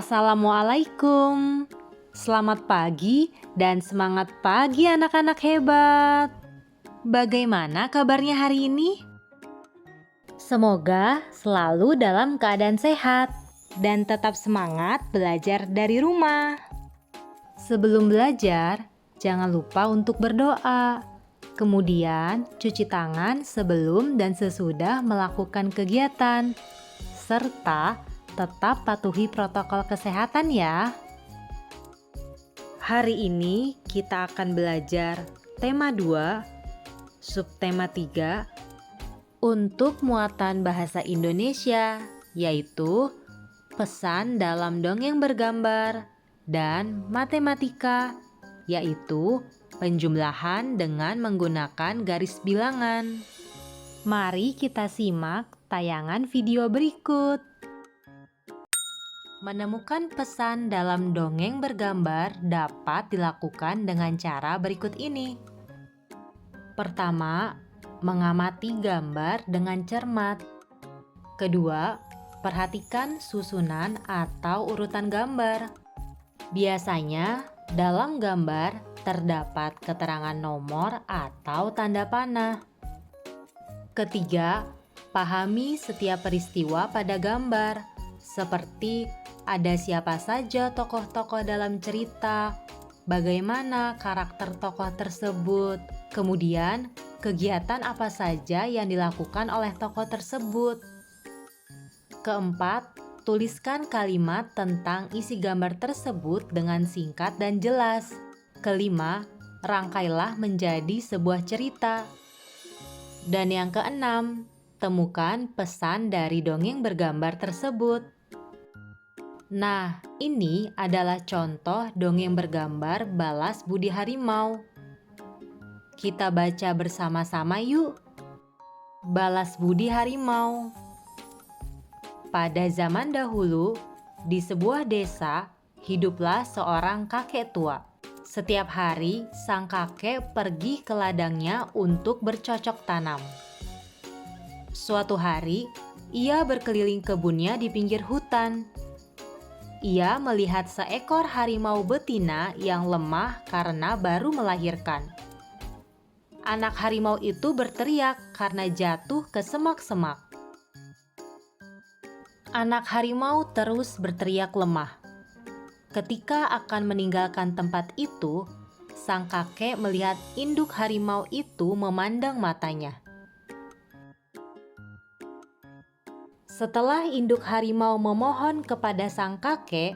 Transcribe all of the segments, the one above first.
Assalamualaikum. Selamat pagi dan semangat pagi anak-anak hebat. Bagaimana kabarnya hari ini? Semoga selalu dalam keadaan sehat dan tetap semangat belajar dari rumah. Sebelum belajar, jangan lupa untuk berdoa. Kemudian, cuci tangan sebelum dan sesudah melakukan kegiatan. Serta tetap patuhi protokol kesehatan ya. Hari ini kita akan belajar tema 2, subtema 3 untuk muatan bahasa Indonesia, yaitu pesan dalam dongeng bergambar dan matematika, yaitu penjumlahan dengan menggunakan garis bilangan. Mari kita simak tayangan video berikut. Menemukan pesan dalam dongeng bergambar dapat dilakukan dengan cara berikut ini. Pertama, mengamati gambar dengan cermat. Kedua, perhatikan susunan atau urutan gambar. Biasanya, dalam gambar terdapat keterangan nomor atau tanda panah. Ketiga, pahami setiap peristiwa pada gambar, seperti ada siapa saja tokoh-tokoh dalam cerita, bagaimana karakter tokoh tersebut, kemudian kegiatan apa saja yang dilakukan oleh tokoh tersebut. Keempat, tuliskan kalimat tentang isi gambar tersebut dengan singkat dan jelas. Kelima, rangkailah menjadi sebuah cerita. Dan yang keenam, temukan pesan dari dongeng bergambar tersebut. Nah, ini adalah contoh dongeng bergambar Balas Budi Harimau. Kita baca bersama-sama yuk. Balas Budi Harimau. Pada zaman dahulu, di sebuah desa, hiduplah seorang kakek tua. Setiap hari, sang kakek pergi ke ladangnya untuk bercocok tanam. Suatu hari, ia berkeliling kebunnya di pinggir hutan. Ia melihat seekor harimau betina yang lemah karena baru melahirkan. Anak harimau itu berteriak karena jatuh ke semak-semak. Anak harimau terus berteriak lemah. Ketika akan meninggalkan tempat itu, sang kakek melihat induk harimau itu memandang matanya. Setelah induk harimau memohon kepada sang kakek,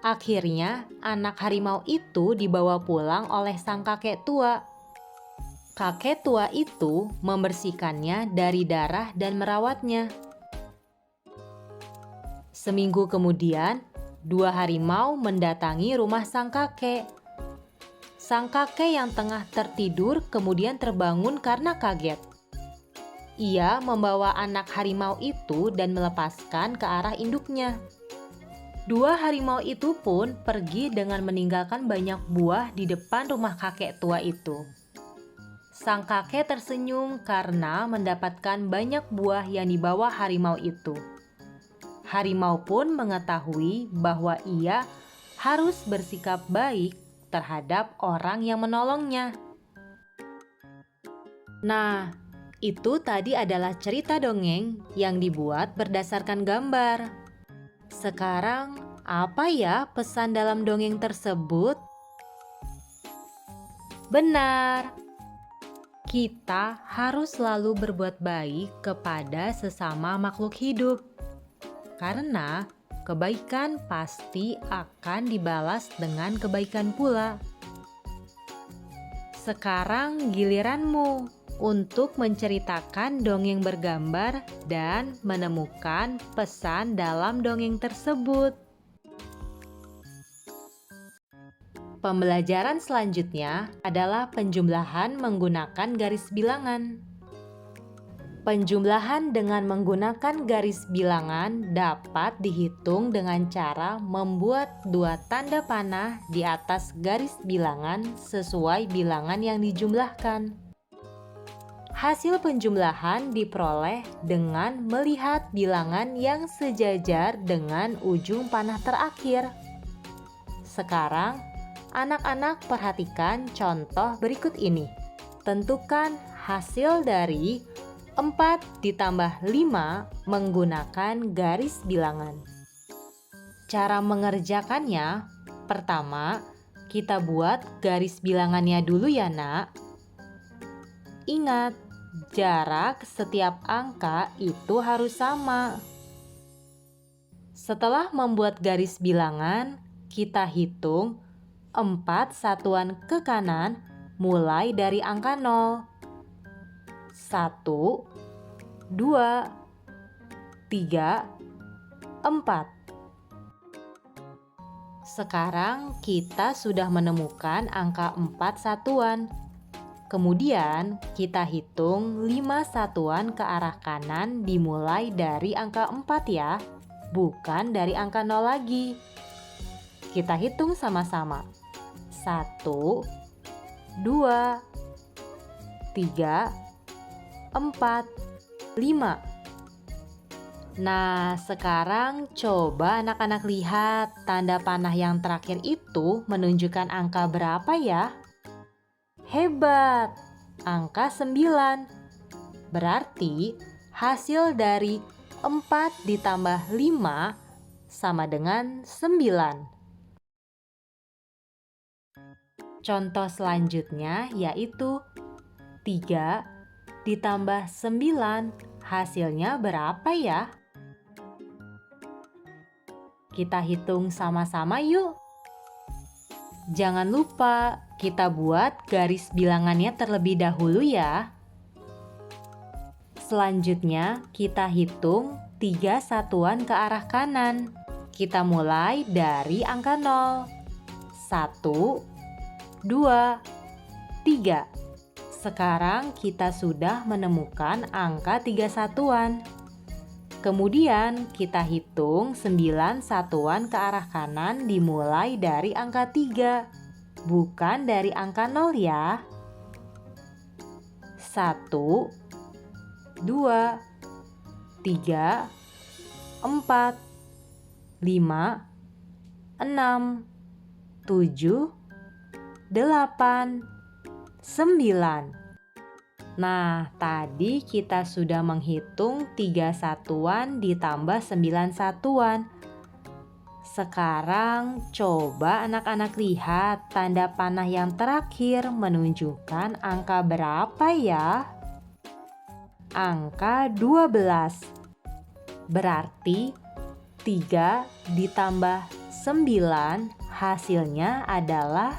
akhirnya anak harimau itu dibawa pulang oleh sang kakek tua. Kakek tua itu membersihkannya dari darah dan merawatnya. Seminggu kemudian, dua harimau mendatangi rumah sang kakek. Sang kakek yang tengah tertidur kemudian terbangun karena kaget. Ia membawa anak harimau itu dan melepaskan ke arah induknya. Dua harimau itu pun pergi dengan meninggalkan banyak buah di depan rumah kakek tua itu. Sang kakek tersenyum karena mendapatkan banyak buah yang dibawa harimau itu. Harimau pun mengetahui bahwa ia harus bersikap baik terhadap orang yang menolongnya. Nah, itu tadi adalah cerita dongeng yang dibuat berdasarkan gambar. Sekarang, apa ya pesan dalam dongeng tersebut? Benar, kita harus selalu berbuat baik kepada sesama makhluk hidup. Karena kebaikan pasti akan dibalas dengan kebaikan pula. Sekarang giliranmu untuk menceritakan dongeng bergambar dan menemukan pesan dalam dongeng tersebut. Pembelajaran selanjutnya adalah penjumlahan menggunakan garis bilangan. Penjumlahan dengan menggunakan garis bilangan dapat dihitung dengan cara membuat dua tanda panah di atas garis bilangan sesuai bilangan yang dijumlahkan. Hasil penjumlahan diperoleh dengan melihat bilangan yang sejajar dengan ujung panah terakhir. Sekarang, anak-anak perhatikan contoh berikut ini. Tentukan hasil dari 4 ditambah 5 menggunakan garis bilangan. Cara mengerjakannya, pertama, kita buat garis bilangannya dulu ya, Nak. Ingat, jarak setiap angka itu harus sama. Setelah membuat garis bilangan, kita hitung 4 satuan ke kanan mulai dari angka 0. 1, 2, 3, 4. Sekarang kita sudah menemukan angka 4 satuan. Kemudian kita hitung 5 satuan ke arah kanan dimulai dari angka 4 ya, bukan dari angka 0 lagi. Kita hitung sama-sama. 1, 2, 3, 4, 5. Nah, sekarang coba anak-anak lihat tanda panah yang terakhir itu menunjukkan angka berapa ya? Hebat! Angka 9. Berarti hasil dari 4 ditambah 5 sama dengan 9. Contoh selanjutnya yaitu 3 ditambah 9 hasilnya berapa ya? Kita hitung sama-sama yuk. Jangan lupa kita buat garis bilangannya terlebih dahulu ya. Selanjutnya kita hitung 3 satuan ke arah kanan. Kita mulai dari angka 0. 1, 2, 3. Sekarang kita sudah menemukan angka 3 satuan. Kemudian kita hitung 9 satuan ke arah kanan dimulai dari angka 3, bukan dari angka 0 ya. 1, 2, 3, 4, 5, 6, 7, 8, 9. Nah, tadi kita sudah menghitung 3 satuan ditambah 9 satuan. Sekarang coba anak-anak lihat tanda panah yang terakhir menunjukkan angka berapa ya? Angka 12. Berarti 3 ditambah 9 hasilnya adalah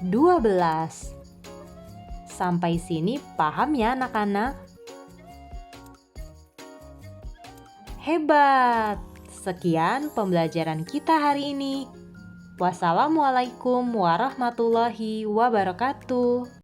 12. Sampai sini paham ya anak-anak? Hebat! Sekian pembelajaran kita hari ini. Wassalamualaikum warahmatullahi wabarakatuh.